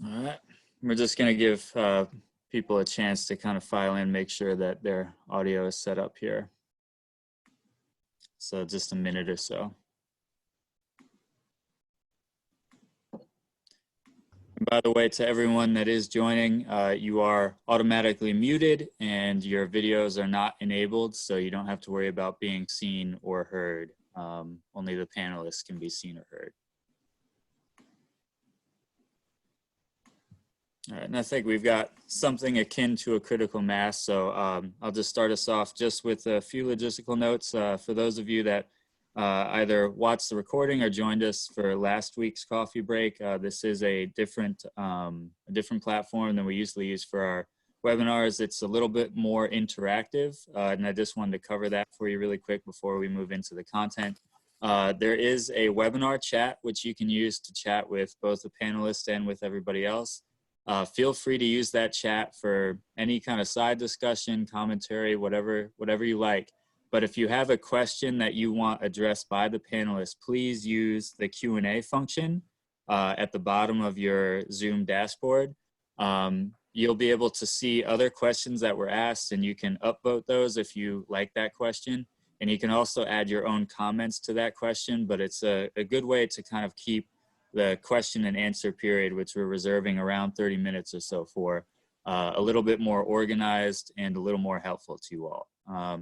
All right, we're just going to give people a chance to kind of file in, make sure that their audio is set up here. So just a minute or so. And by the way, to everyone that is joining, you are automatically muted and your videos are not enabled, so you don't have to worry about being seen or heard. Only the panelists can be seen or heard. All right, and I think we've got something akin to a critical mass, so I'll just start us off just with a few logistical notes. For those of you that either watched the recording or joined us for last week's coffee break, this is a different platform than we usually use for our webinars. It's a little bit more interactive, and I just wanted to cover that for you really quick before we move into the content. There is a webinar chat, which you can use to chat with both the panelists and with everybody else. Feel free to use that chat for any kind of side discussion, commentary, whatever you like. But if you have a question that you want addressed by the panelists, please use the Q&A function at the bottom of your Zoom dashboard. You'll be able to see other questions that were asked, and you can upvote those if you like that question. And you can also add your own comments to that question, but it's a good way to kind of keep the question and answer period, which we're reserving around 30 minutes or so for, a little bit more organized and a little more helpful to you all.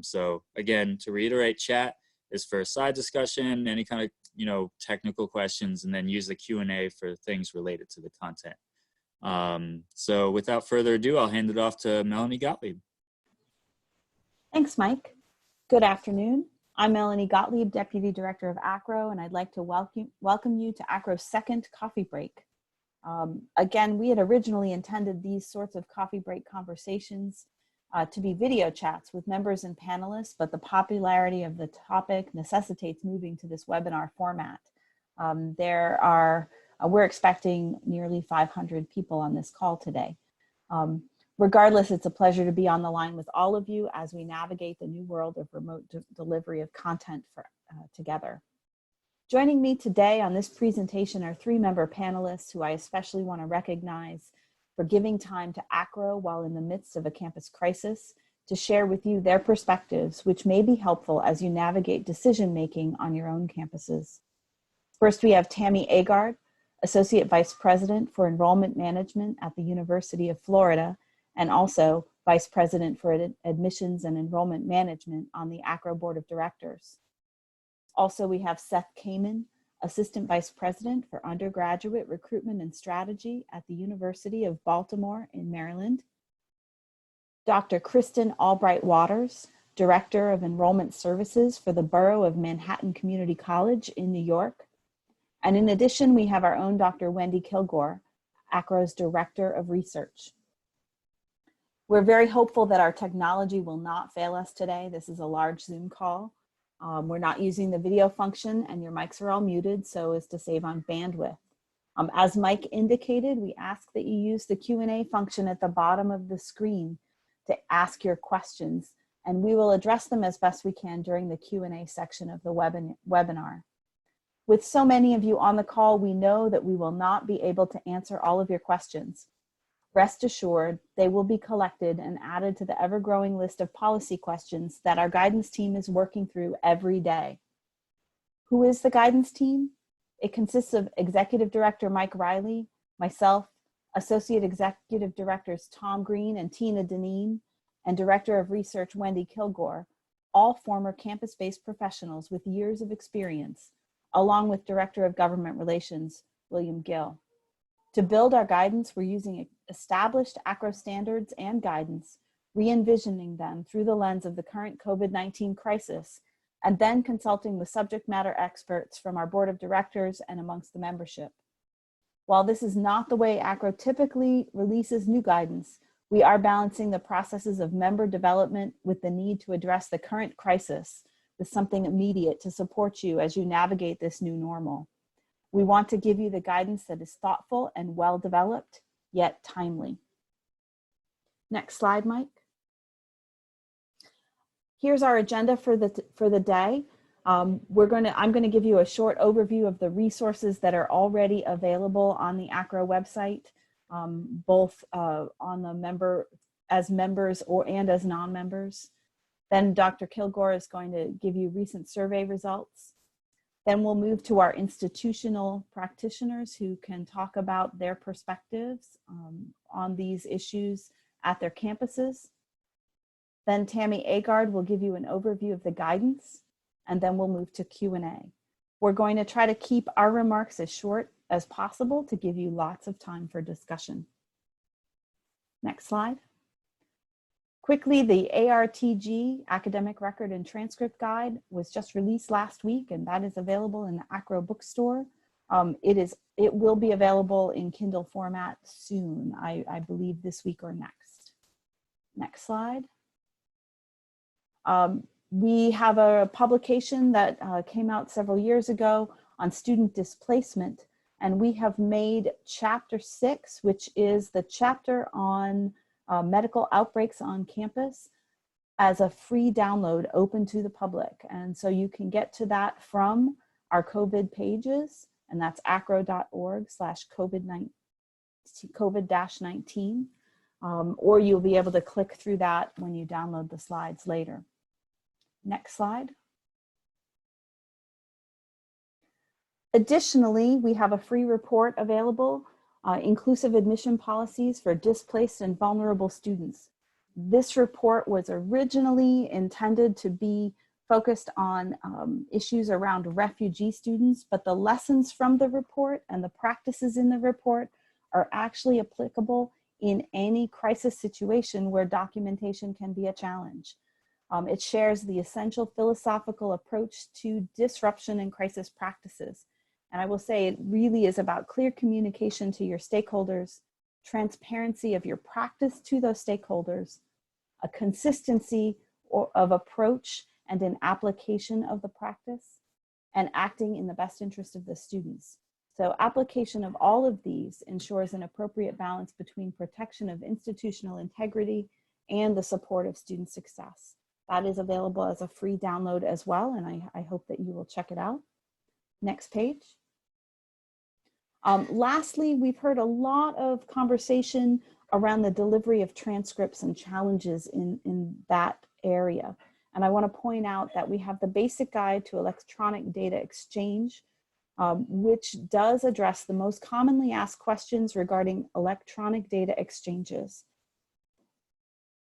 So again, to reiterate, chat is for side discussion, any kind of technical questions, and then use the Q&A for things related to the content. So without further ado, I'll hand it off to Melanie Gottlieb. Thanks, Mike. Good afternoon. I'm Melanie Gottlieb, Deputy Director of ACRO, and I'd like to welcome you to ACRO's second coffee break. Again, we had originally intended these sorts of coffee break conversations to be video chats with members and panelists, but the popularity of the topic necessitates moving to this webinar format. We're expecting nearly 500 people on this call today. Regardless, it's a pleasure to be on the line with all of you as we navigate the new world of remote delivery of content together. Joining me today on this presentation are three-member panelists who I especially want to recognize for giving time to ACRO while in the midst of a campus crisis to share with you their perspectives, which may be helpful as you navigate decision-making on your own campuses. First, we have Tammy Agard, Associate Vice President for Enrollment Management at the University of Florida, and also Vice President for Admissions and Enrollment Management on the ACRO Board of Directors. Also, we have Seth Kamen, Assistant Vice President for Undergraduate Recruitment and Strategy at the University of Baltimore in Maryland. Dr. Kristin Waters, Director of Enrollment Services for the Borough of Manhattan Community College in New York. And in addition, we have our own Dr. Wendy Kilgore, ACRO's Director of Research. We're very hopeful that our technology will not fail us today. This is a large Zoom call. We're not using the video function and your mics are all muted so as to save on bandwidth. As Mike indicated, we ask that you use the Q&A function at the bottom of the screen to ask your questions, and we will address them as best we can during the Q&A section of the webinar. With so many of you on the call, we know that we will not be able to answer all of your questions. Rest assured, they will be collected and added to the ever-growing list of policy questions that our guidance team is working through every day. Who is the guidance team? It consists of Executive Director Mike Riley, myself, Associate Executive Directors Tom Green and Tina Deneen, and Director of Research Wendy Kilgore, all former campus-based professionals with years of experience, along with Director of Government Relations, William Gill. To build our guidance, we're using established ACRO standards and guidance, re-envisioning them through the lens of the current COVID-19 crisis, and then consulting with subject matter experts from our board of directors and amongst the membership. While this is not the way ACRO typically releases new guidance, we are balancing the processes of member development with the need to address the current crisis with something immediate to support you as you navigate this new normal. We want to give you the guidance that is thoughtful and well-developed, yet timely. Next slide, Mike. Here's our agenda for the day. I'm going to give you a short overview of the resources that are already available on the ACRO website. both on the member as members and as non-members. Then Dr. Kilgore is going to give you recent survey results. Then we'll move to our institutional practitioners who can talk about their perspectives on these issues at their campuses. Then Tammy Agard will give you an overview of the guidance, and then we'll move to Q&A. We're going to try to keep our remarks as short as possible to give you lots of time for discussion. Next slide. Quickly, the ARTG, Academic Record and Transcript Guide, was just released last week, and that is available in the Acro bookstore. It will be available in Kindle format soon, I believe this week or next. Next slide. We have a publication that came out several years ago on student displacement, and we have made chapter 6, which is the chapter on medical outbreaks on campus, as a free download open to the public. And so you can get to that from our COVID pages, and that's acro.org/COVID-19, or you'll be able to click through that when you download the slides later. Next slide. Additionally, we have a free report available, Inclusive Admission Policies for Displaced and Vulnerable Students. This report was originally intended to be focused on issues around refugee students, but the lessons from the report and the practices in the report are actually applicable in any crisis situation where documentation can be a challenge. It shares the essential philosophical approach to disruption and crisis practices. And I will say it really is about clear communication to your stakeholders, transparency of your practice to those stakeholders, a consistency of approach and an application of the practice, and acting in the best interest of the students. So application of all of these ensures an appropriate balance between protection of institutional integrity and the support of student success. That is available as a free download as well, and I hope that you will check it out. Next page. Lastly, we've heard a lot of conversation around the delivery of transcripts and challenges in that area. And I want to point out that we have the basic guide to electronic data exchange, which does address the most commonly asked questions regarding electronic data exchanges.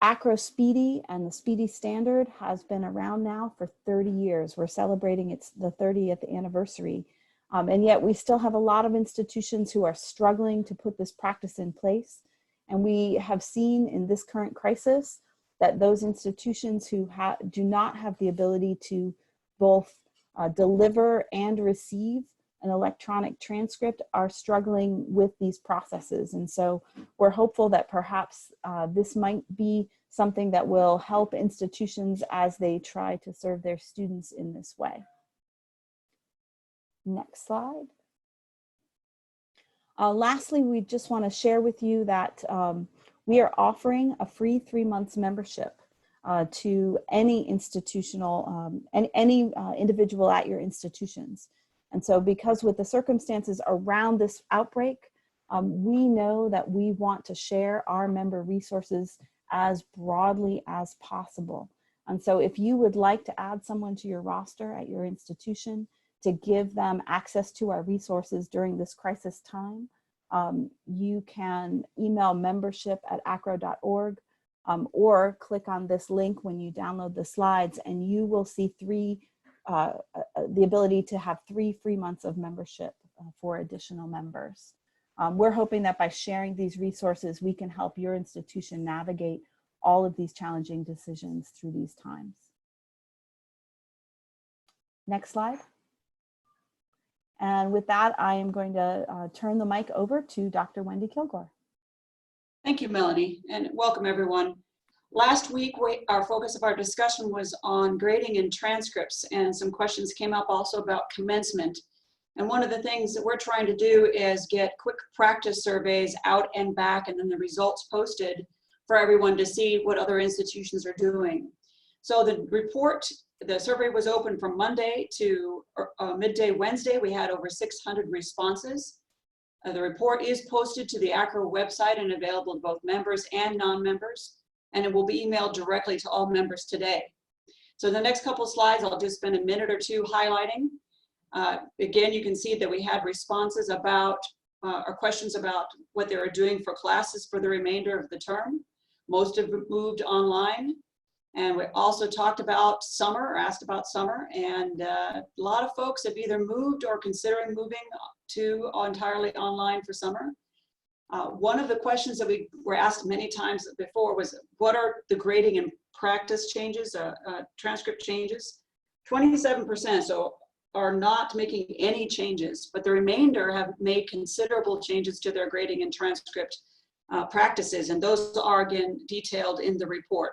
Acro Speedy and the Speedy Standard has been around now for 30 years. We're celebrating the 30th anniversary. And yet we still have a lot of institutions who are struggling to put this practice in place. And we have seen in this current crisis that those institutions who do not have the ability to both deliver and receive an electronic transcript are struggling with these processes. And so we're hopeful that perhaps this might be something that will help institutions as they try to serve their students in this way. Next slide. Lastly, we just want to share with you that we are offering a free 3 months membership to any institutional, any individual at your institutions. And so because with the circumstances around this outbreak, we know that we want to share our member resources as broadly as possible. And so if you would like to add someone to your roster at your institution to give them access to our resources during this crisis time, you can email membership@acro.org or click on this link when you download the slides, and you will see the ability to have 3 free months of membership for additional members. We're hoping that by sharing these resources, we can help your institution navigate all of these challenging decisions through these times. Next slide. And with that, I am going to turn the mic over to Dr. Wendy Kilgore. Thank you, Melanie, and welcome everyone. Last week, our focus of our discussion was on grading and transcripts, and some questions came up also about commencement. And one of the things that we're trying to do is get quick practice surveys out and back, and then the results posted for everyone to see what other institutions are doing. So the survey was open from Monday to midday Wednesday. We had over 600 responses. The report is posted to the ACRO website and available to both members and non-members, and it will be emailed directly to all members today. So the next couple of slides, I'll just spend a minute or two highlighting. Again, you can see that we had responses about, or questions about what they were doing for classes for the remainder of the term. Most have moved online. And we also talked about summer, or asked about summer, and a lot of folks have either moved or considering moving to entirely online for summer. One of the questions that we were asked many times before was, what are the grading and practice changes, transcript changes? 27% so are not making any changes, but the remainder have made considerable changes to their grading and transcript practices, and those are again detailed in the report.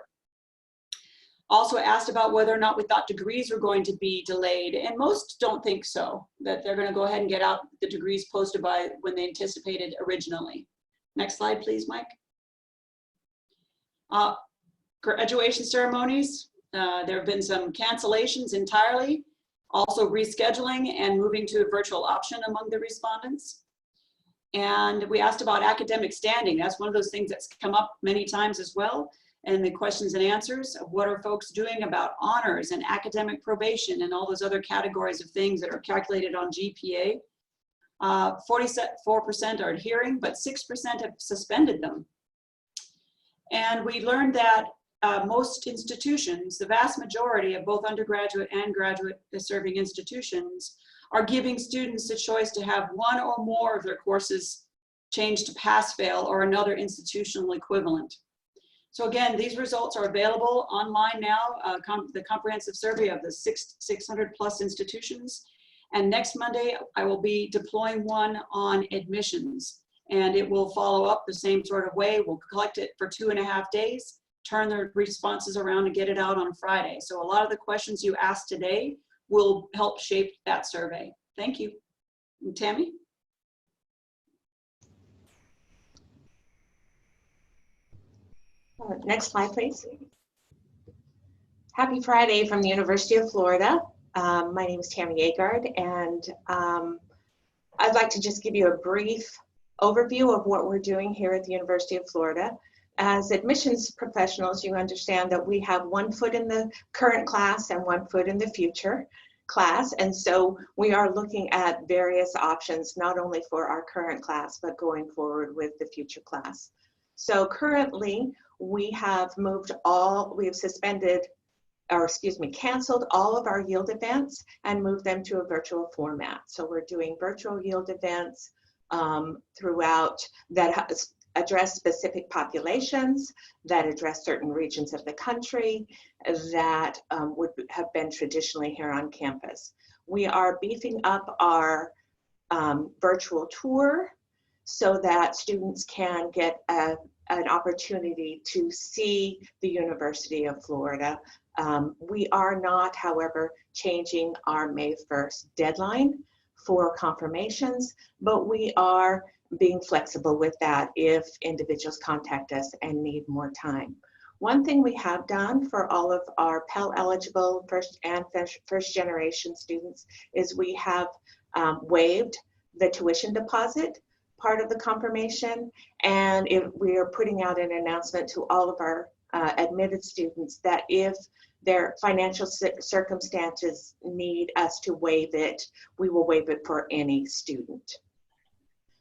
Also asked about whether or not we thought degrees were going to be delayed, and most don't think so, that they're going to go ahead and get out the degrees posted by when they anticipated originally. Next slide, please, Mike. Graduation ceremonies, there have been some cancellations entirely, also rescheduling and moving to a virtual option among the respondents. And we asked about academic standing. That's one of those things that's come up many times as well. And the questions and answers of what are folks doing about honors and academic probation and all those other categories of things that are calculated on GPA. 44% are adhering, but 6% have suspended them. And we learned that most institutions, the vast majority of both undergraduate and graduate serving institutions, are giving students the choice to have one or more of their courses changed to pass-fail or another institutional equivalent. So again, these results are available online now, the comprehensive survey of the 600 plus institutions. And next Monday, I will be deploying one on admissions, and it will follow up the same sort of way. We'll collect it for 2.5 days, turn the responses around and get it out on Friday. So a lot of the questions you asked today will help shape that survey. Thank you. And Tammy? Next slide, please. Happy Friday from the University of Florida. My name is Tammy Agard, and I'd like to just give you a brief overview of what we're doing here at the University of Florida. As admissions professionals, you understand that we have one foot in the current class and one foot in the future class, and so we are looking at various options, not only for our current class, but going forward with the future class. So currently, we have canceled all of our yield events and moved them to a virtual format. So we're doing virtual yield events throughout that address specific populations, that address certain regions of the country that would have been traditionally here on campus. We are beefing up our virtual tour so that students can get an opportunity to see the University of Florida. We are not, however, changing our May 1st deadline for confirmations, but we are being flexible with that if individuals contact us and need more time. One thing we have done for all of our Pell eligible first generation students is we have waived the tuition deposit part of the confirmation, and we are putting out an announcement to all of our admitted students that if their financial circumstances need us to waive it, we will waive it for any student.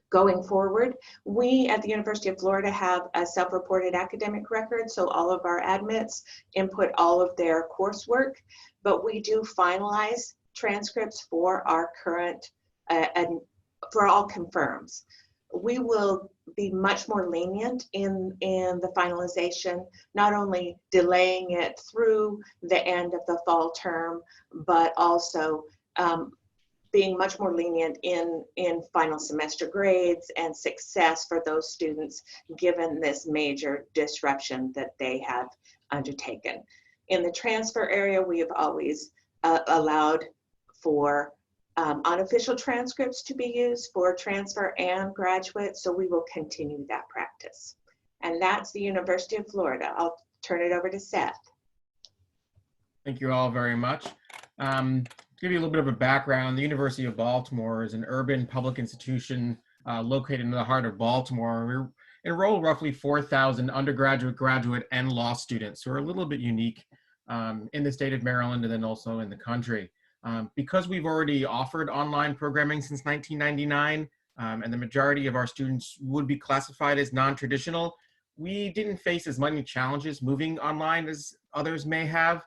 Going forward, we at the University of Florida have a self-reported academic record, so all of our admits input all of their coursework, but we do finalize transcripts for our current, and for all confirms. We will be much more lenient in the finalization, not only delaying it through the end of the fall term, but also being much more lenient in final semester grades and success for those students, given this major disruption that they have undertaken. In the transfer area, we have always allowed for unofficial transcripts to be used for transfer and graduate, so we will continue that practice. And that's the University of Florida. I'll turn it over to Seth. Thank you all very much. Give you a little bit of a background. The University of Baltimore is an urban public institution located in the heart of Baltimore. We enroll roughly 4,000 undergraduate, graduate, and law students who are a little bit unique in the state of Maryland and then also in the country. Because we've already offered online programming since 1999, and the majority of our students would be classified as non-traditional, we didn't face as many challenges moving online as others may have.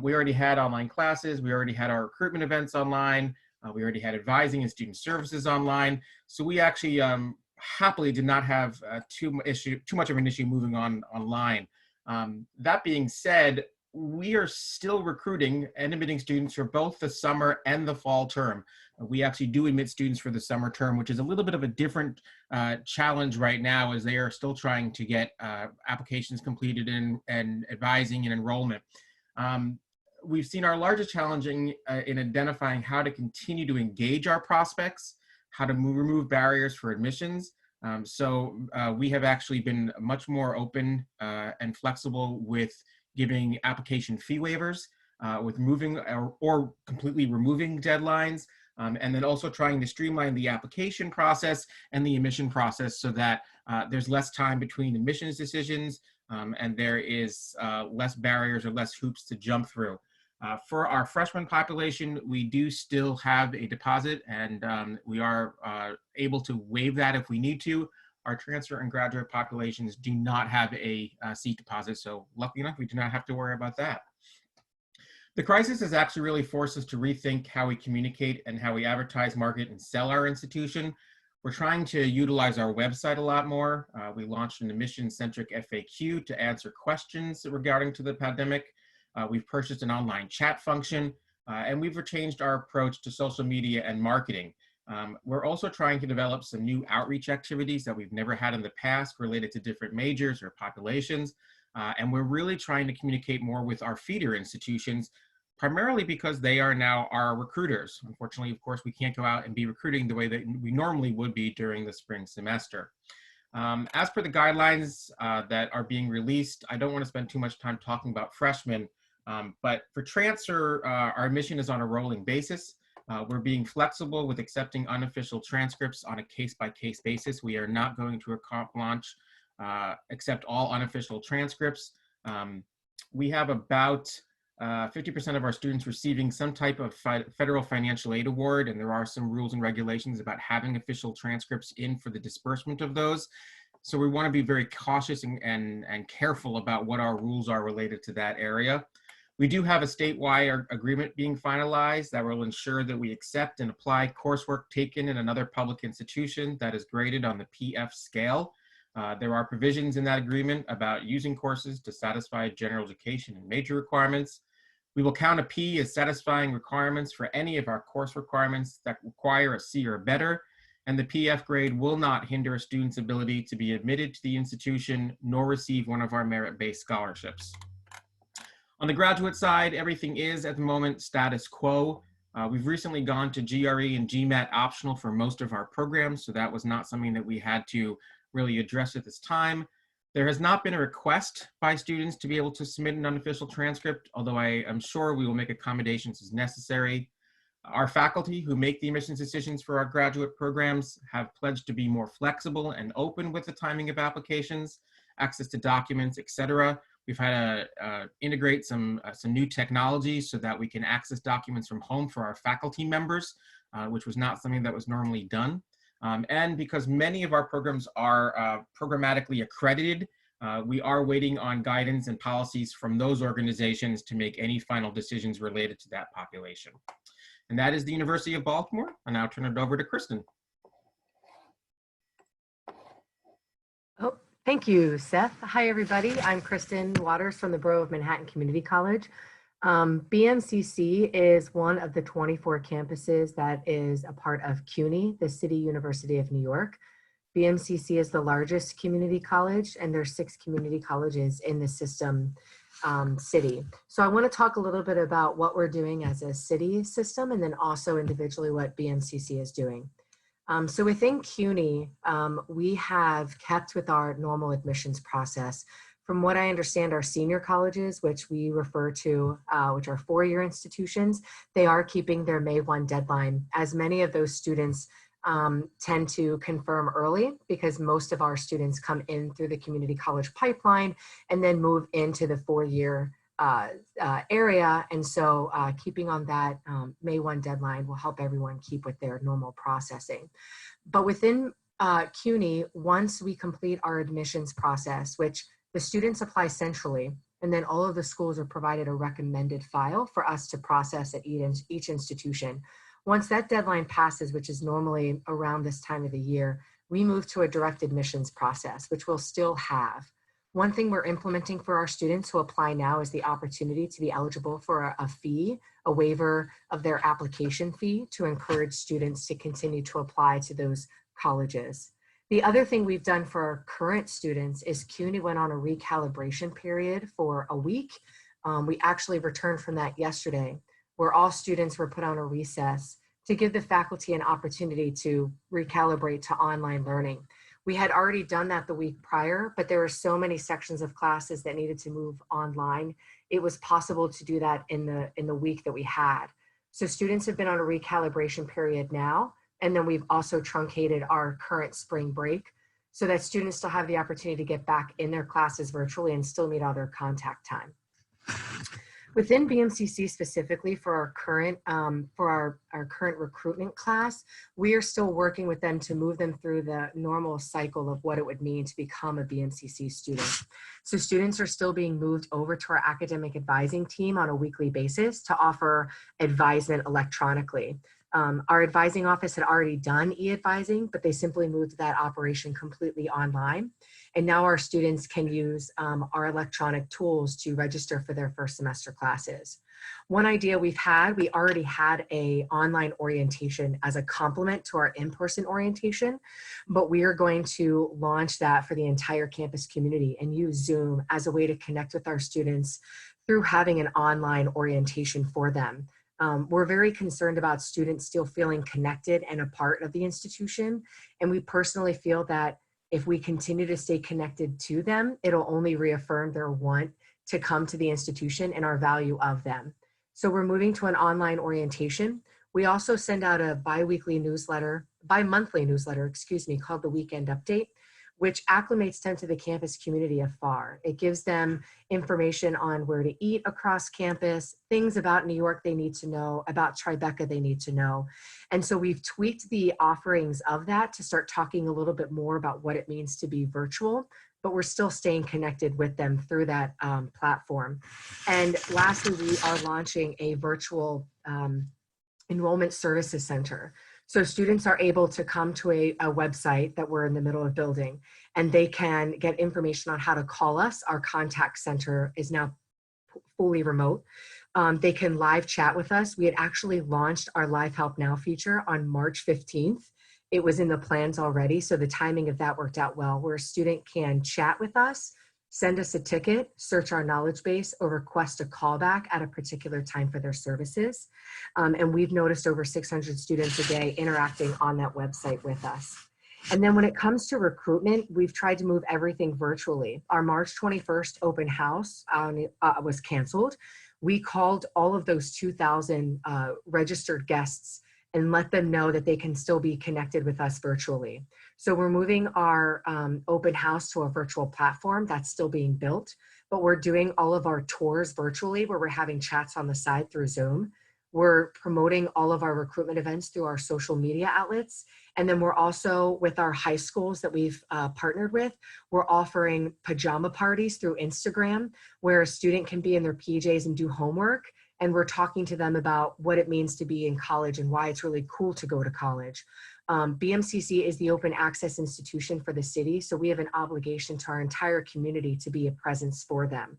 We already had online classes, we already had our recruitment events online, we already had advising and student services online. So we actually happily did not have too much of an issue moving online. That being said, we are still recruiting and admitting students for both the summer and the fall term. We actually do admit students for the summer term, which is a little bit of a different challenge right now, as they are still trying to get applications completed and advising and enrollment. We've seen our largest challenge in identifying how to continue to engage our prospects, how to remove barriers for admissions. So we have actually been much more open and flexible with giving application fee waivers, with moving or completely removing deadlines, and then also trying to streamline the application process and the admission process so that there's less time between admissions decisions and there is less barriers or less hoops to jump through. For our freshman population, we do still have a deposit, and we are able to waive that if we need to. Our transfer and graduate populations do not have a seat deposit, so lucky enough, we do not have to worry about that. The crisis has actually really forced us to rethink how we communicate and how we advertise, market, and sell our institution. We're trying to utilize our website a lot more. We launched an admission-centric FAQ to answer questions regarding to the pandemic. We've purchased an online chat function, and we've changed our approach to social media and marketing. We're also trying to develop some new outreach activities that we've never had in the past related to different majors or populations. And we're really trying to communicate more with our feeder institutions, primarily because they are now our recruiters. Unfortunately, of course, we can't go out and be recruiting the way that we normally would be during the spring semester. As per the guidelines that are being released, I don't want to spend too much time talking about freshmen, but for transfer, our admission is on a rolling basis. We're being flexible with accepting unofficial transcripts on a case-by-case basis. We are not going to a comp launch accept all unofficial transcripts. We have about 50% of our students receiving some type of federal financial aid award, and there are some rules and regulations about having official transcripts in for the disbursement of those. So we want to be very cautious and careful about what our rules are related to that area. We do have a statewide agreement being finalized that will ensure that we accept and apply coursework taken in another public institution that is graded on the PF scale. There are provisions in that agreement about using courses to satisfy general education and major requirements. We will count a P as satisfying requirements for any of our course requirements that require a C or better, and the PF grade will not hinder a student's ability to be admitted to the institution nor receive one of our merit-based scholarships. On the graduate side, everything is at the moment status quo. We've recently gone to GRE and GMAT optional for most of our programs, so that was not something that we had to really address at this time. There has not been a request by students to be able to submit an unofficial transcript, although I am sure we will make accommodations as necessary. Our faculty who make the admissions decisions for our graduate programs have pledged to be more flexible and open with the timing of applications, access to documents, etc. We've had to integrate some new technology so that we can access documents from home for our faculty members, which was not something that was normally done. And because many of our programs are programmatically accredited, we are waiting on guidance and policies from those organizations to make any final decisions related to that population. And that is the University of Baltimore. I'll now turn it over to Kristin. Oh, thank you, Seth. Hi, everybody. I'm Kristin Waters from the Borough of Manhattan Community College. BMCC is one of the 24 campuses that is a part of CUNY, the City University of New York. BMCC is the largest community college, and there's 6 community colleges in the system city. So I want to talk a little bit about what we're doing as a city system, and then also individually what BMCC is doing. So within CUNY, we have kept with our normal admissions process. From what I understand, our senior colleges, which we refer to, which are 4-year institutions, they are keeping their May 1 deadline, as many of those students tend to confirm early because most of our students come in through the community college pipeline and then move into the 4-year area. And so keeping on that May 1 deadline will help everyone keep with their normal processing. But within CUNY, once we complete our admissions process, which the students apply centrally, and then all of the schools are provided a recommended file for us to process at each institution. Once that deadline passes, which is normally around this time of the year, we move to a direct admissions process, which we'll still have. One thing we're implementing for our students who apply now is the opportunity to be eligible for a fee, a waiver of their application fee to encourage students to continue to apply to those colleges. The other thing we've done for our current students is CUNY went on a recalibration period for a week. We actually returned from that yesterday, where all students were put on a recess to give the faculty an opportunity to recalibrate to online learning. We had already done that the week prior, but there were so many sections of classes that needed to move online. It was possible to do that in the week that we had. So students have been on a recalibration period now, and then we've also truncated our current spring break so that students still have the opportunity to get back in their classes virtually and still meet all their contact time. Within BMCC specifically for our current current recruitment class, we are still working with them to move them through the normal cycle of what it would mean to become a BMCC student. So students are still being moved over to our academic advising team on a weekly basis to offer advisement electronically. Our advising office had already done e-advising, but they simply moved that operation completely online. And now our students can use our electronic tools to register for their first semester classes. One idea we already had a online orientation as a complement to our in-person orientation, but we are going to launch that for the entire campus community and use Zoom as a way to connect with our students through having an online orientation for them. We're very concerned about students still feeling connected and a part of the institution. And we personally feel that if we continue to stay connected to them, it'll only reaffirm their want to come to the institution and our value of them. So we're moving to an online orientation. We also send out a bi-monthly newsletter, called the Weekend Update, which acclimates them to the campus community afar. It gives them information on where to eat across campus, things about New York they need to know, about Tribeca they need to know. And so we've tweaked the offerings of that to start talking a little bit more about what it means to be virtual, but we're still staying connected with them through that platform. And lastly, we are launching a virtual enrollment services center. So students are able to come to a website that we're in the middle of building, and they can get information on how to call us. Our contact center is now fully remote. They can live chat with us. We had actually launched our Live Help Now feature on March 15th. It was in the plans already, so the timing of that worked out well, where a student can chat with us, send us a ticket, search our knowledge base, or request a callback at a particular time for their services. And we've noticed over 600 students a day interacting on that website with us. And then when it comes to recruitment, we've tried to move everything virtually. Our March 21st open house was canceled. We called all of those 2,000 registered guests and let them know that they can still be connected with us virtually. So we're moving our open house to a virtual platform that's still being built, but we're doing all of our tours virtually where we're having chats on the side through Zoom. We're promoting all of our recruitment events through our social media outlets. And then we're also, with our high schools that we've partnered with, we're offering pajama parties through Instagram where a student can be in their PJs and do homework. And we're talking to them about what it means to be in college and why it's really cool to go to college. BMCC is the open access institution for the city, so we have an obligation to our entire community to be a presence for them.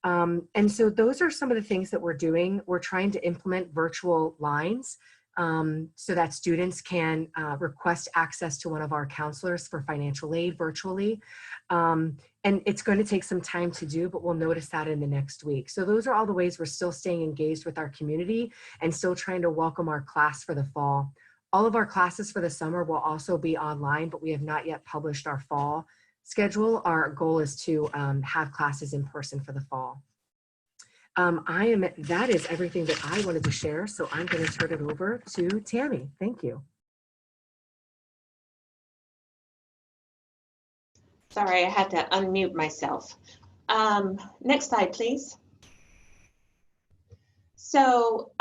And so those are some of the things that we're doing. We're trying to implement virtual lines so that students can request access to one of our counselors for financial aid virtually. And it's going to take some time to do, but we'll notice that in the next week. So those are all the ways we're still staying engaged with our community and still trying to welcome our class for the fall. All of our classes for the summer will also be online, but we have not yet published our fall schedule. Our goal is to have classes in person for the fall. That is everything that I wanted to share. So I'm going to turn it over to Tammy. Thank you. Sorry, I had to unmute myself. Next slide, please. So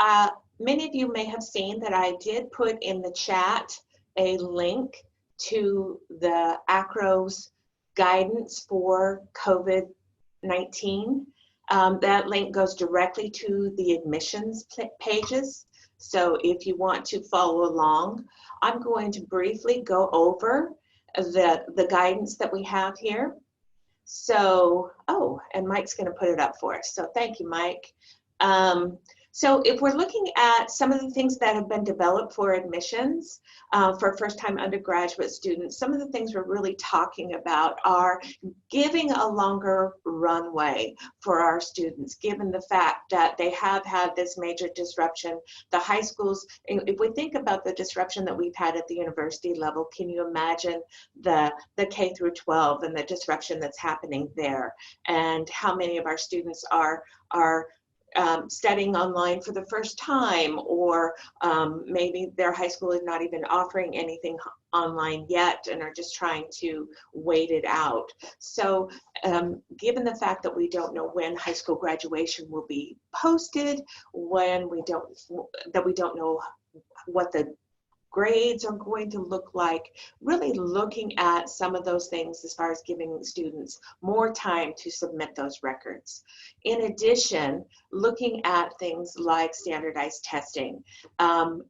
many of you may have seen that I did put in the chat a link to the ACRO's guidance for COVID-19. That link goes directly to the admissions pages. So if you want to follow along, I'm going to briefly go over the guidance that we have here. So, oh, and Mike's going to put it up for us. So thank you, Mike. So if we're looking at some of the things that have been developed for admissions for first-time undergraduate students, some of the things we're really talking about are giving a longer runway for our students, given the fact that they have had this major disruption. The high schools, if we think about the disruption that we've had at the university level, can you imagine the K through 12 and the disruption that's happening there, and how many of our students are studying online for the first time, or maybe their high school is not even offering anything online yet and are just trying to wait it out. So given the fact that we don't know when high school graduation will be posted, when we don't know what the grades are going to look like, really looking at some of those things as far as giving students more time to submit those records. In addition, looking at things like standardized testing.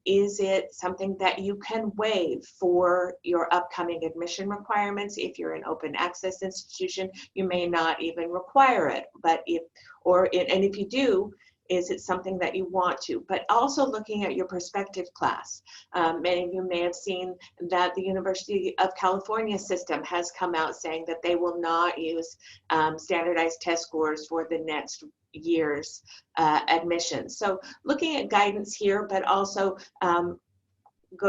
Is it something that you can waive for your upcoming admission requirements? If you're an open access institution, you may not even require it, but if you do, is it something that you want to? But also looking at your prospective class. Many of you may have seen that the University of California system has come out saying that they will not use standardized test scores for the next year's admissions. So looking at guidance here, but also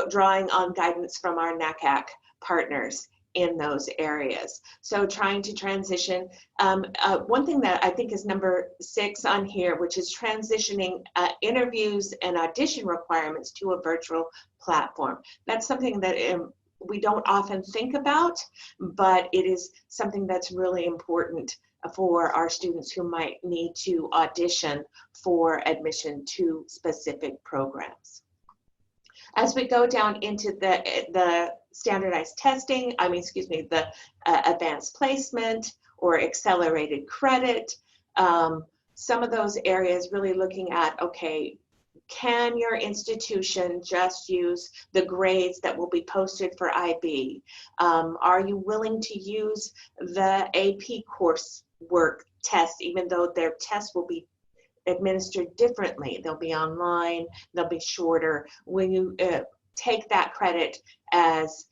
drawing on guidance from our NACAC partners in those areas. So trying to transition. One thing that I think is number 6 on here, which is transitioning interviews and audition requirements to a virtual platform. That's something that we don't often think about, but it is something that's really important for our students who might need to audition for admission to specific programs. As we go down into the standardized testing, the advanced placement or accelerated credit, some of those areas really looking at, okay, can your institution just use the grades that will be posted for IB? Are you willing to use the AP coursework test, even though their tests will be administered differently? They'll be online, they'll be shorter. When you take that credit as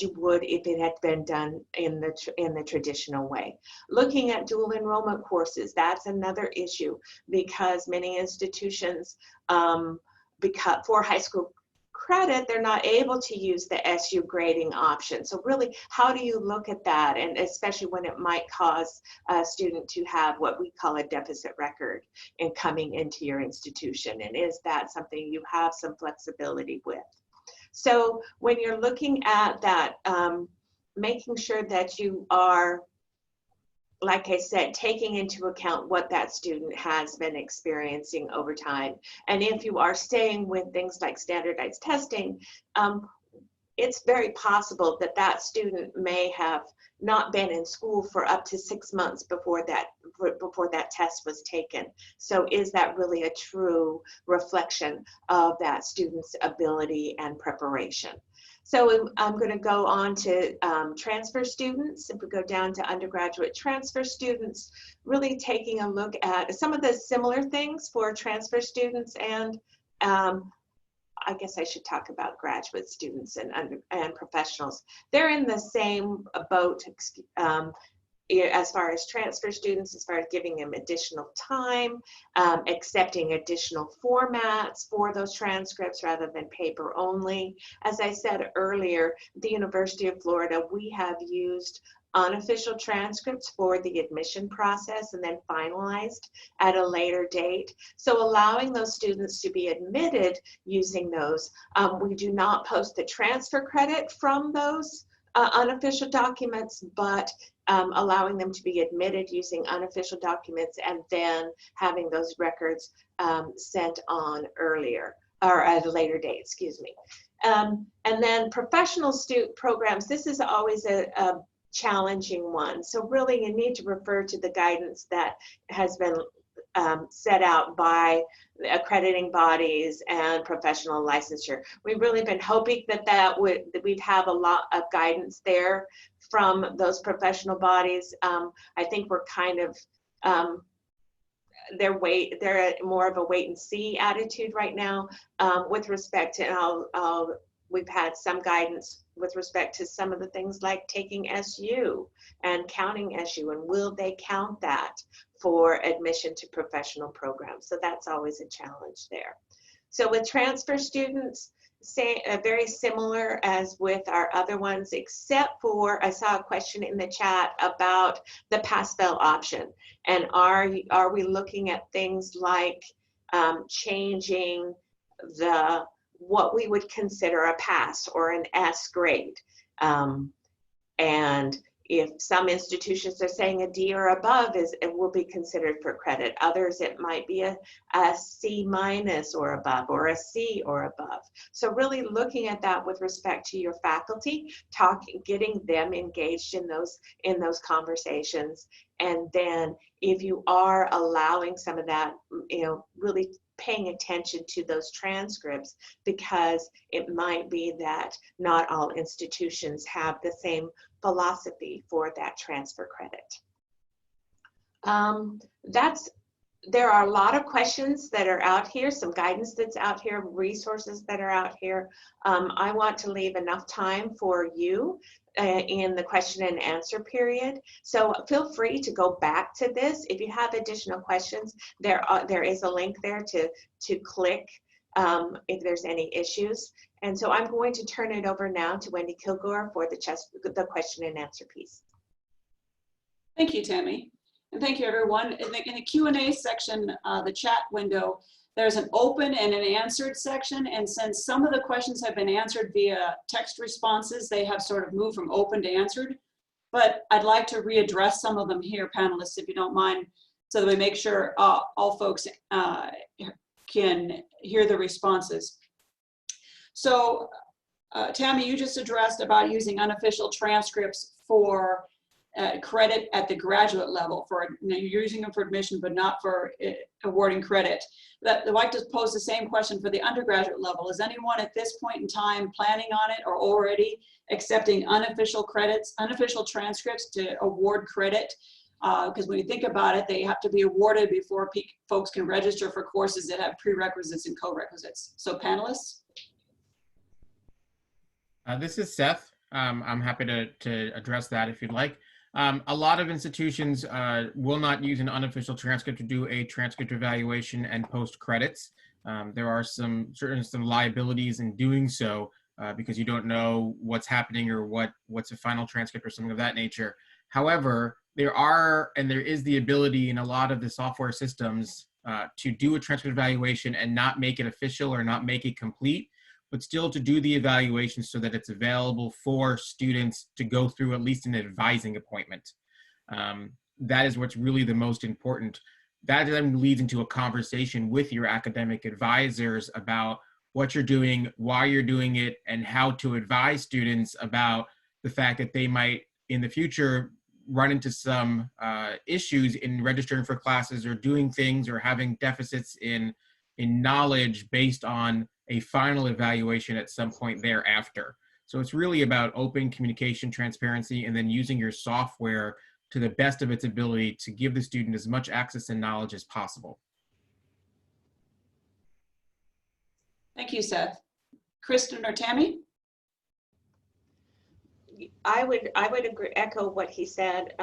you would if it had been done in the traditional way. Looking at dual enrollment courses, that's another issue, because many institutions, for high school credit, they're not able to use the SU grading option. So really, how do you look at that? And especially when it might cause a student to have what we call a deficit record in coming into your institution. And is that something you have some flexibility with? So when you're looking at that, making sure that you are, like I said, taking into account what that student has been experiencing over time. And if you are staying with things like standardized testing, it's very possible that that student may have not been in school for up to 6 months before that test was taken. So is that really a true reflection of that student's ability and preparation? So I'm going to go on to transfer students. If we go down to undergraduate transfer students, really taking a look at some of the similar things for transfer students, and I guess I should talk about graduate students and professionals. They're in the same boat as far as transfer students, as far as giving them additional time, accepting additional formats for those transcripts rather than paper only. As I said earlier, the University of Florida, we have used unofficial transcripts for the admission process and then finalized at a later date. So allowing those students to be admitted using those. We do not post the transfer credit from those unofficial documents, but allowing them to be admitted using unofficial documents and then having those records sent on earlier or at a later date, excuse me. And then professional student programs, this is always a challenging one. So really you need to refer to the guidance that has been set out by accrediting bodies and professional licensure. We've really been hoping that we'd have a lot of guidance there from those professional bodies. I think we're kind of they're more of a wait and see attitude right now with respect to, and we've had some guidance with respect to some of the things like taking SU and counting SU, and will they count that for admission to professional programs? So that's always a challenge there. So with transfer students, very similar as with our other ones, except for I saw a question in the chat about the pass-fail option. And are we looking at things like changing what we would consider a pass or an S grade? And if some institutions are saying a D or above it will be considered for credit. Others, it might be a C minus or above, or a C or above. So really looking at that with respect to your faculty, getting them engaged in those conversations. And then if you are allowing some of that, really paying attention to those transcripts, because it might be that not all institutions have the same philosophy for that transfer credit. There are a lot of questions that are out here, some guidance that's out here, resources that are out here. I want to leave enough time for you in the question and answer period. So feel free to go back to this. If you have additional questions, there is a link there to click if there's any issues. And so I'm going to turn it over now to Wendy Kilgore for the question and answer piece. Thank you, Tammy. And thank you, everyone. In the Q&A section, the chat window, there's an open and an answered section. And since some of the questions have been answered via text responses, they have sort of moved from open to answered. But I'd like to readdress some of them here, panelists, if you don't mind, so that we make sure all folks can hear the responses. So Tammy, you just addressed about using unofficial transcripts for credit at the graduate level. You're using them for admission, but not for awarding credit. I'd like to pose the same question for the undergraduate level. Is anyone at this point in time planning on it or already accepting unofficial credits, unofficial transcripts to award credit? Because when you think about it, they have to be awarded before folks can register for courses that have prerequisites and co-requisites. So panelists? This is Seth. I'm happy to address that if you'd like. A lot of institutions will not use an unofficial transcript to do a transcript evaluation and post credits. There are some liabilities in doing so because you don't know what's happening or what's a final transcript or something of that nature. However, there is the ability in a lot of the software systems to do a transcript evaluation and not make it official or not make it complete, but still to do the evaluation so that it's available for students to go through at least an advising appointment. That is what's really the most important. That then leads into a conversation with your academic advisors about what you're doing, why you're doing it, and how to advise students about the fact that they might in the future run into some issues in registering for classes or doing things or having deficits in knowledge based on a final evaluation at some point thereafter. So it's really about open communication, transparency, and then using your software to the best of its ability to give the student as much access and knowledge as possible. Thank you, Seth. Kristin or Tammy? I would agree, echo what he said.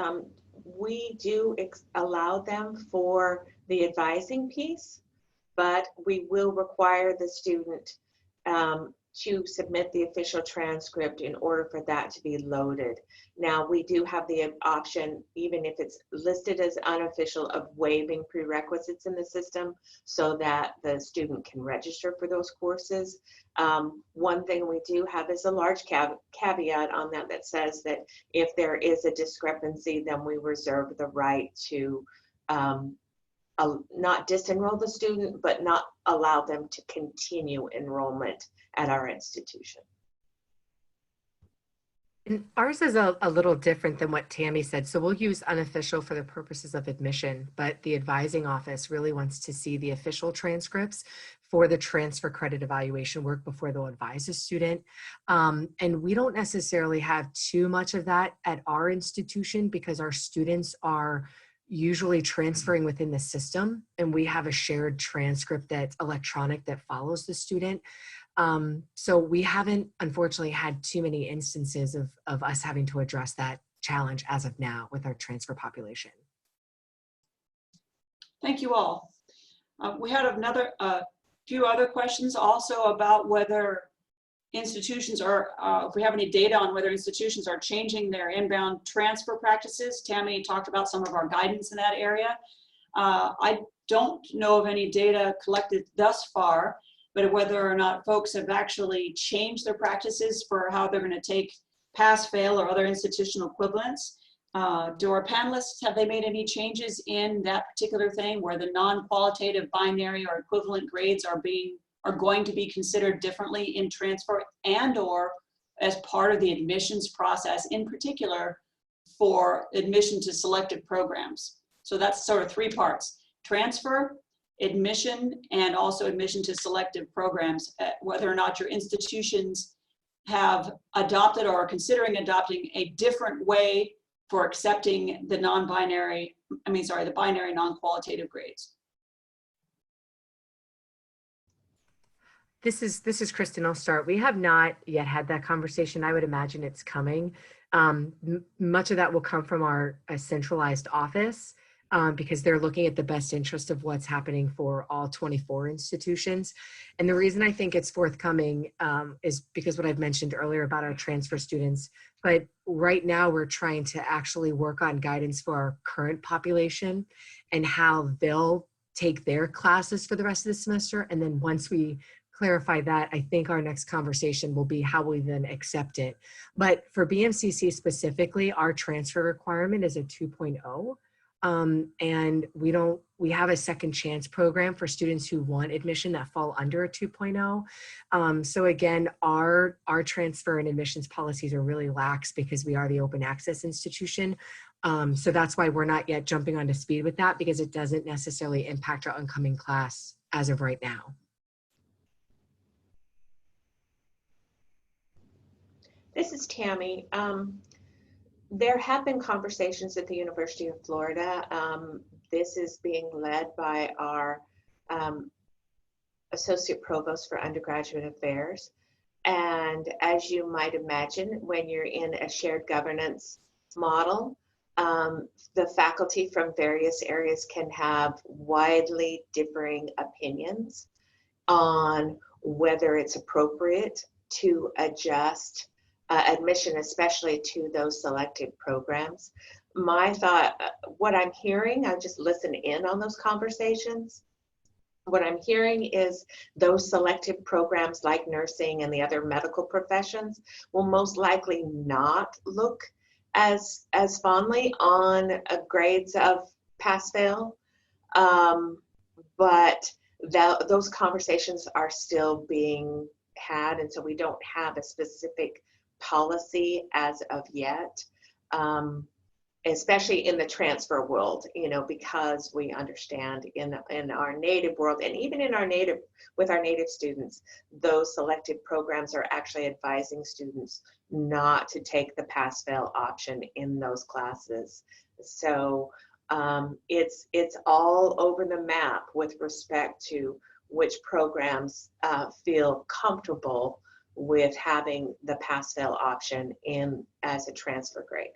We do allow them for the advising piece, but we will require the student to submit the official transcript in order for that to be loaded. Now, we do have the option, even if it's listed as unofficial, of waiving prerequisites in the system so that the student can register for those courses. One thing we do have is a large caveat on that that says that if there is a discrepancy, then we reserve the right to not disenroll the student, but not allow them to continue enrollment at our institution. And ours is a little different than what Tammy said. So we'll use unofficial for the purposes of admission, but the advising office really wants to see the official transcripts for the transfer credit evaluation work before they'll advise a student. And we don't necessarily have too much of that at our institution because our students are usually transferring within the system, and we have a shared transcript that's electronic that follows the student. So we haven't, unfortunately, had too many instances of us having to address that challenge as of now with our transfer population. Thank you all. We had another few other questions also about whether institutions are, if we have any data on whether institutions are changing their inbound transfer practices. Tammy talked about some of our guidance in that area. I don't know of any data collected thus far, but whether or not folks have actually changed their practices for how they're going to take pass, fail, or other institutional equivalents. Do our panelists, have they made any changes in that particular thing where the non-qualitative binary or equivalent grades are going to be considered differently in transfer and or as part of the admissions process, in particular for admission to selective programs? So that's sort of three parts: transfer, admission, and also admission to selective programs, whether or not your institutions have adopted or are considering adopting a different way for accepting the non-binary, the binary non-qualitative grades. This is Kristin. I'll start. We have not yet had that conversation. I would imagine it's coming. Much of that will come from our centralized office because they're looking at the best interest of what's happening for all 24 institutions. And the reason I think it's forthcoming is because what I've mentioned earlier about our transfer students. But right now we're trying to actually work on guidance for our current population and how they'll take their classes for the rest of the semester. And then once we clarify that, I think our next conversation will be how we then accept it. But for BMCC specifically, our transfer requirement is a 2.0. And we have a second chance program for students who want admission that fall under a 2.0. So again, our transfer and admissions policies are really lax because we are the open access institution. So that's why we're not yet jumping onto speed with that, because it doesn't necessarily impact our oncoming class as of right now. This is Tammy. There have been conversations at the University of Florida. This is being led by our Associate Provost for Undergraduate Affairs. And as you might imagine, when you're in a shared governance model, the faculty from various areas can have widely differing opinions on whether it's appropriate to adjust admission, especially to those selected programs. My thought, what I'm hearing, I just listen in on those conversations. What I'm hearing is those selected programs like nursing and the other medical professions will most likely not look as fondly on grades of pass-fail, but those conversations are still being had, and so we don't have a specific policy as of yet, especially in the transfer world, because we understand in our native world, and even in with our native students, those selected programs are actually advising students not to take the pass-fail option in those classes. So it's all over the map with respect to which programs feel comfortable with having the pass-fail option in as a transfer grade.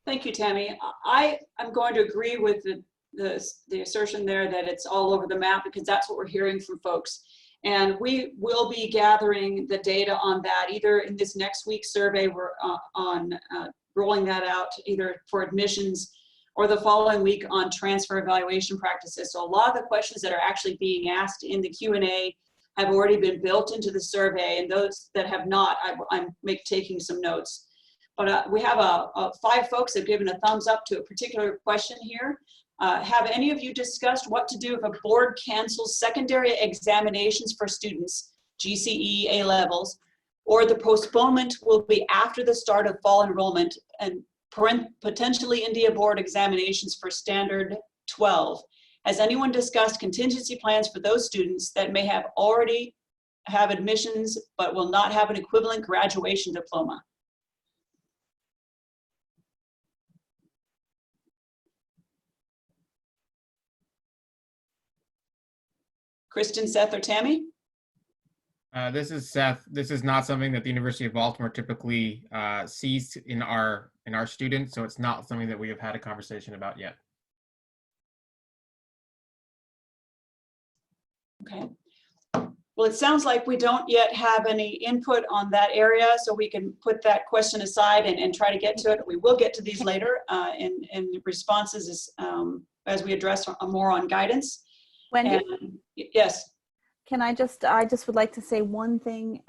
Thank you, Tammy. I'm going to agree with the assertion there that it's all over the map, because that's what we're hearing from folks. And we will be gathering the data on that either in this next week's survey. We're rolling that out either for admissions or the following week on transfer evaluation practices. So a lot of the questions that are actually being asked in the Q&A have already been built into the survey, and those that have not, I'm taking some notes. But we have 5 folks that have given a thumbs up to a particular question here. Have any of you discussed what to do if a board cancels secondary examinations for students, GCE, A-levels, or the postponement will be after the start of fall enrollment and potentially India board examinations for standard 12? Has anyone discussed contingency plans for those students that may have already have admissions but will not have an equivalent graduation diploma? Kristin, Seth, or Tammy? This is Seth. This is not something that the University of Baltimore typically sees in our students, so it's not something that we have had a conversation about yet. Okay. Well, it sounds like we don't yet have any input on that area, so we can put that question aside and try to get to it. We will get to these later in responses as we address more on guidance. Wendy? And, yes. Can I just would like to say one thing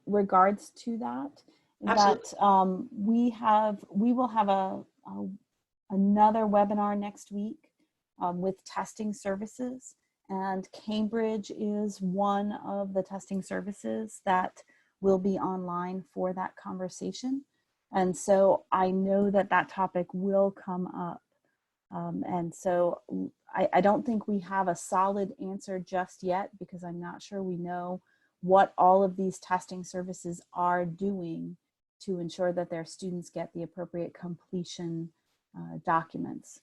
regards to that. Absolutely. That we will have another webinar next week with testing services, and Cambridge is one of the testing services that will be online for that conversation. And so I know that that topic will come up. And so I don't think we have a solid answer just yet, because I'm not sure we know what all of these testing services are doing to ensure that their students get the appropriate completion documents.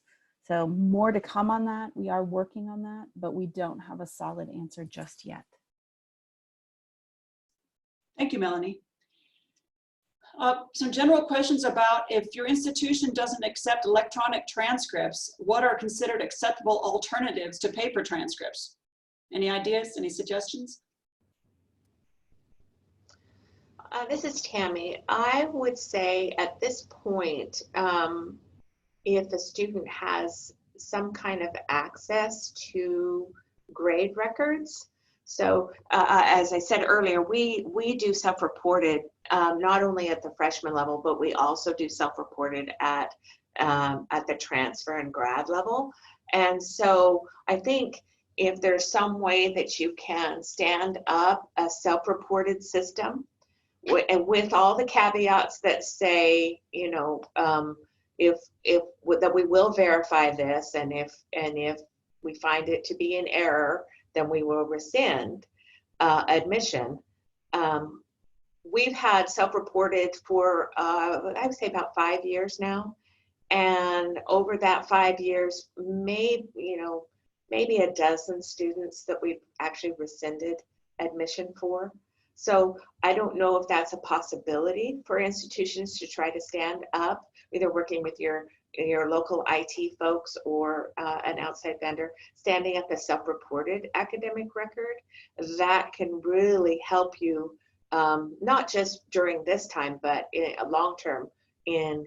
So more to come on that. We are working on that, but we don't have a solid answer just yet. Thank you, Melanie. Some general questions about if your institution doesn't accept electronic transcripts, what are considered acceptable alternatives to paper transcripts? Any ideas, any suggestions? This is Tammy. I would say at this point, if the student has some kind of access to grade records. So as I said earlier, we do self-reported not only at the freshman level, but we also do self-reported at the transfer and grad level. And so I think if there's some way that you can stand up a self-reported system, and with all the caveats that say, you know, if that we will verify this, and if we find it to be an error, then we will rescind admission. We've had self-reported for I would say about 5 years now, and over that 5 years, maybe a dozen students that we've actually rescinded admission for. So I don't know if that's a possibility for institutions to try to stand up, either working with your local IT folks or an outside vendor, standing up a self-reported academic record. That can really help you, not just during this time, but in a long term in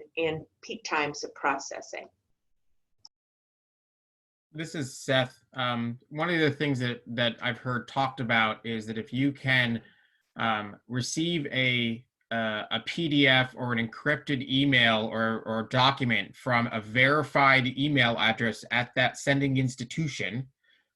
peak times of processing. This is Seth. One of the things that I've heard talked about is that if you can receive a PDF or an encrypted email or document from a verified email address at that sending institution,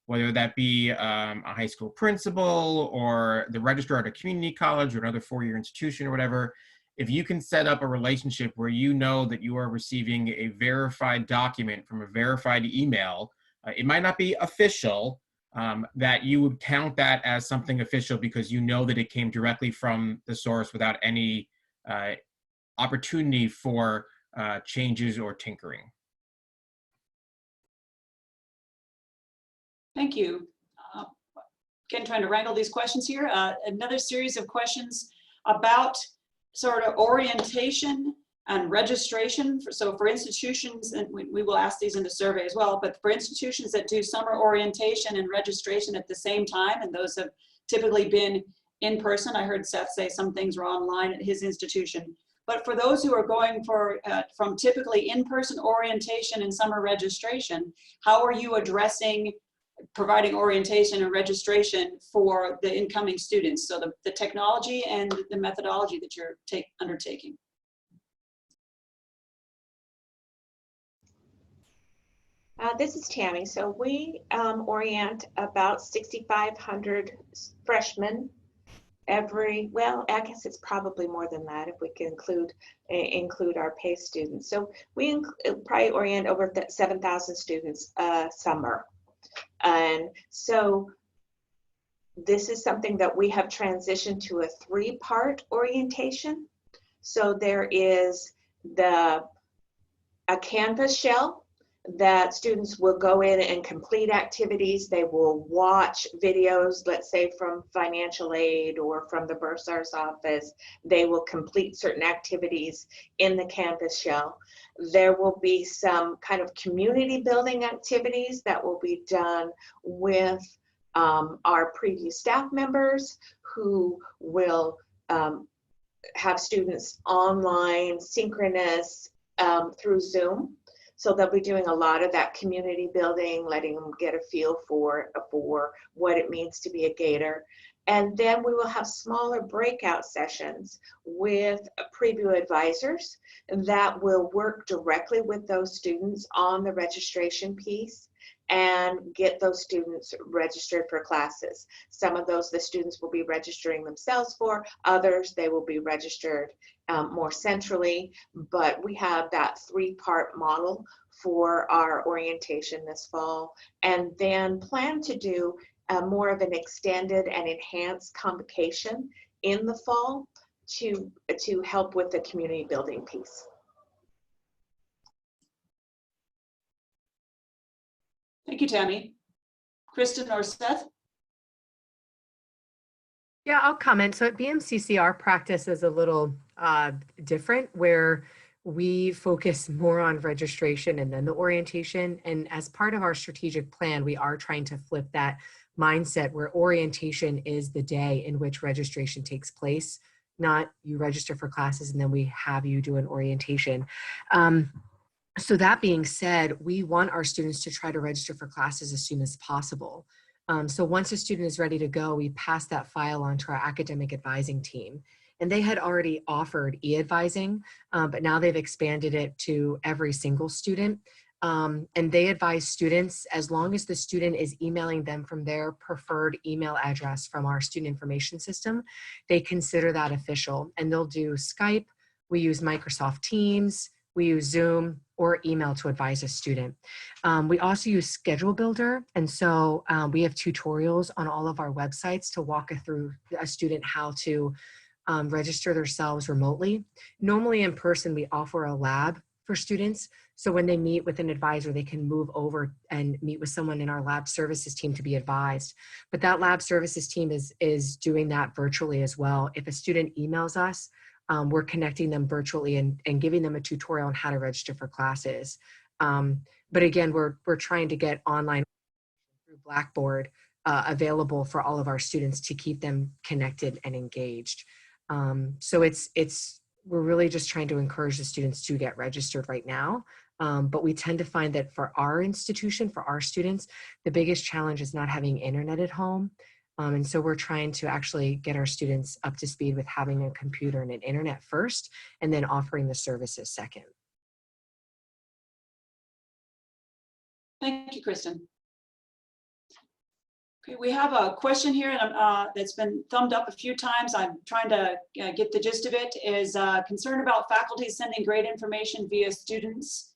whether that be a high school principal or the registrar at a community college or another four-year institution or whatever, if you can set up a relationship where you know that you are receiving a verified document from a verified email, it might not be official, that you would count that as something official because you know that it came directly from the source without any opportunity for changes or tinkering. Thank you. Again, trying to wrangle these questions here. Another series of questions about sort of orientation and registration. So for institutions, and we will ask these in the survey as well, but for institutions that do summer orientation and registration at the same time, and those have typically been in person. I heard Seth say some things were online at his institution. But for those who are going for from typically in-person orientation and summer registration, how are you addressing providing orientation and registration for the incoming students? So the technology and the methodology that you're undertaking. This is Tammy. So we orient about 6,500 freshmen every, well, I guess it's probably more than that if we can include our PACE students. So we probably orient over 7,000 students summer. And so this is something that we have transitioned to a 3-part orientation. So there is a Canvas shell that students will go in and complete activities. They will watch videos, let's say from financial aid or from the bursar's office. They will complete certain activities in the Canvas shell. There will be some kind of community building activities that will be done with our previous staff members who will have students online, synchronous through Zoom. So they'll be doing a lot of that community building, letting them get a feel for what it means to be a Gator. And then we will have smaller breakout sessions with preview advisors that will work directly with those students on the registration piece and get those students registered for classes. Some of those the students will be registering themselves for, others they will be registered more centrally, but we have that 3-part model for our orientation this fall, and then plan to do more of an extended and enhanced convocation in the fall to help with the community building piece. Thank you, Tammy. Kristin or Seth? Yeah, I'll comment. So at BMCC, our practice is a little different, where we focus more on registration and then the orientation. And as part of our strategic plan, we are trying to flip that mindset where orientation is the day in which registration takes place, not you register for classes and then we have you do an orientation. So that being said, we want our students to try to register for classes as soon as possible. So once a student is ready to go, we pass that file on to our academic advising team. And they had already offered e-advising, but now they've expanded it to every single student. And they advise students, as long as the student is emailing them from their preferred email address from our student information system, they consider that official. And they'll do Skype, we use Microsoft Teams, we use Zoom, or email to advise a student. We also use Schedule Builder. And so we have tutorials on all of our websites to walk through a student how to register themselves remotely. Normally in person, we offer a lab for students. So when they meet with an advisor, they can move over and meet with someone in our lab services team to be advised. But that lab services team is doing that virtually as well. If a student emails us, we're connecting them virtually and giving them a tutorial on how to register for classes. But again, we're trying to get online through Blackboard available for all of our students to keep them connected and engaged. So we're really just trying to encourage the students to get registered right now. But we tend to find that for our institution, for our students, the biggest challenge is not having internet at home. And so we're trying to actually get our students up to speed with having a computer and an internet first, and then offering the services second. Thank you, Kristin. Okay, we have a question here and that's been thumbed up a few times. I'm trying to get the gist of it. Is concern about faculty sending grade information via students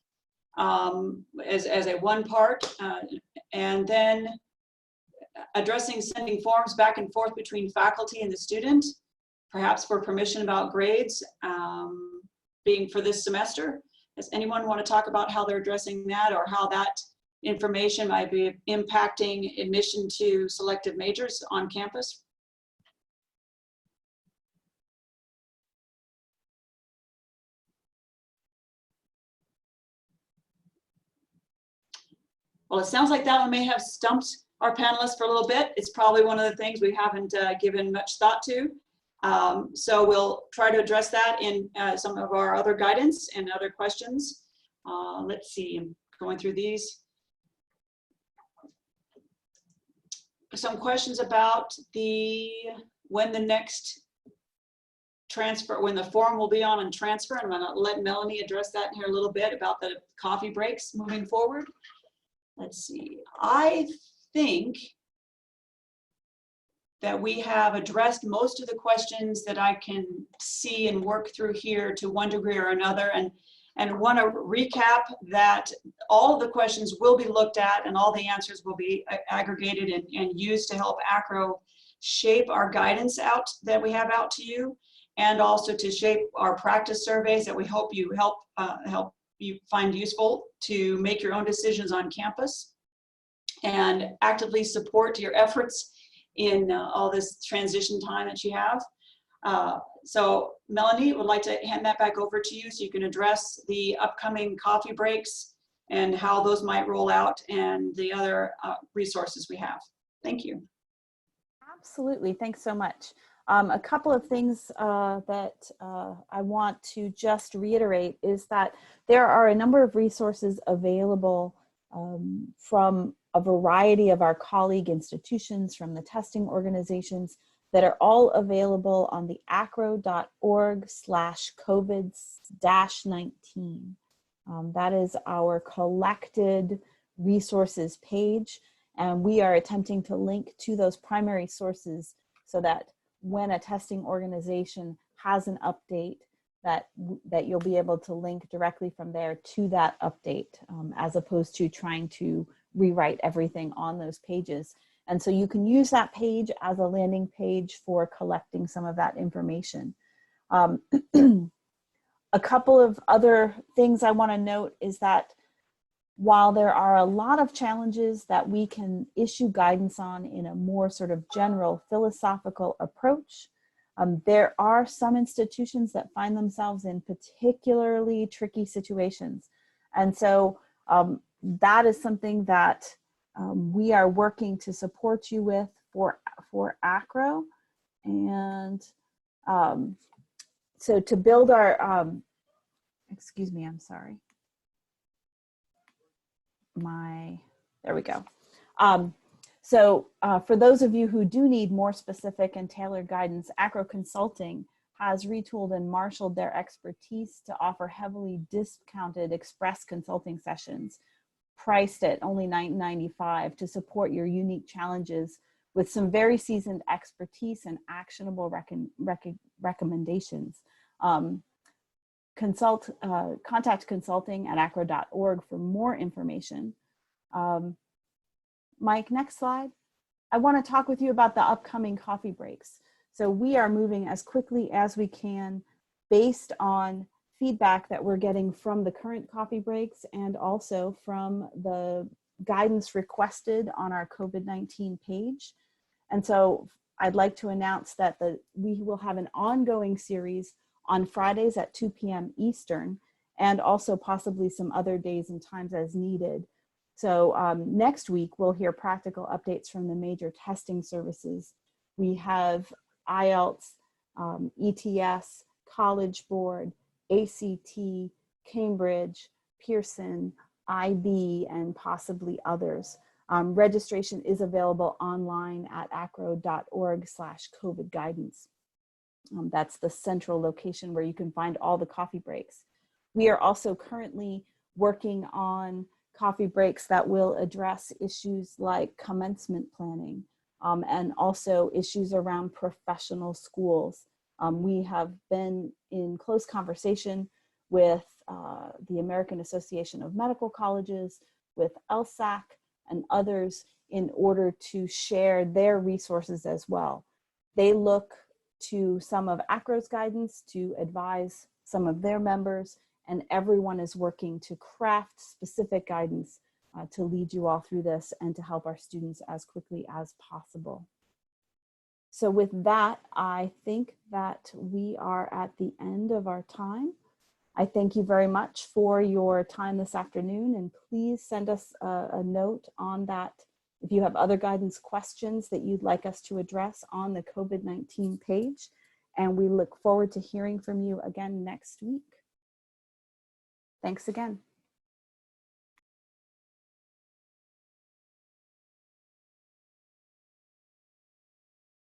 as a one part, and then addressing sending forms back and forth between faculty and the student, perhaps for permission about grades being for this semester. Does anyone want to talk about how they're addressing that, or how that information might be impacting admission to selective majors on campus? Well, it sounds like that one may have stumped our panelists for a little bit. It's probably one of the things we haven't given much thought to. So we'll try to address that in some of our other guidance and other questions. Let's see, I'm going through these. Some questions about when the next transfer, when the form will be on transfer. I'm gonna let Melanie address that here a little bit about the coffee breaks moving forward. Let's see, I think that we have addressed most of the questions that I can see and work through here to one degree or another, and want to recap that all of the questions will be looked at and all the answers will be aggregated and used to help ACRO shape our guidance out that we have out to you, and also to shape our practice surveys that we hope you help you find useful to make your own decisions on campus and actively support your efforts in all this transition time that you have. So Melanie, would like to hand that back over to you so you can address the upcoming coffee breaks and how those might roll out and the other resources we have. Thank you. Absolutely, thanks so much. A couple of things that I want to just reiterate is that there are a number of resources available from a variety of our colleague institutions, from the testing organizations, that are all available on the acro.org/COVID-19. That is our collected resources page, and we are attempting to link to those primary sources so that when a testing organization has an update, that you'll be able to link directly from there to that update, as opposed to trying to rewrite everything on those pages. And so you can use that page as a landing page for collecting some of that information. A couple of other things I want to note is that while there are a lot of challenges that we can issue guidance on in a more sort of general philosophical approach, there are some institutions that find themselves in particularly tricky situations. And so that is something that we are working to support you with for ACRO. And so to build our, excuse me, I'm sorry. There we go. So for those of you who do need more specific and tailored guidance, ACRO Consulting has retooled and marshaled their expertise to offer heavily discounted express consulting sessions priced at only $9.95 to support your unique challenges with some very seasoned expertise and actionable recommendations. Contact consulting at acro.org for more information. Mike, next slide. I want to talk with you about the upcoming coffee breaks. So we are moving as quickly as we can based on feedback that we're getting from the current coffee breaks and also from the guidance requested on our COVID-19 page. And so I'd like to announce that we will have an ongoing series on Fridays at 2 p.m. Eastern, and also possibly some other days and times as needed. So next week, we'll hear practical updates from the major testing services. We have IELTS, ETS, College Board, ACT, Cambridge, Pearson, IB, and possibly others. Registration is available online at acro.org/COVID guidance. That's the central location where you can find all the coffee breaks. We are also currently working on coffee breaks that will address issues like commencement planning and also issues around professional schools. We have been in close conversation with the American Association of Medical Colleges, with LSAC and others in order to share their resources as well. They look to some of ACRO's guidance to advise some of their members, and everyone is working to craft specific guidance to lead you all through this and to help our students as quickly as possible. So with that, I think that we are at the end of our time. I thank you very much for your time this afternoon, and please send us a note on that If you have other guidance questions that you'd like us to address on the COVID-19 page, and we look forward to hearing from you again next week. Thanks again.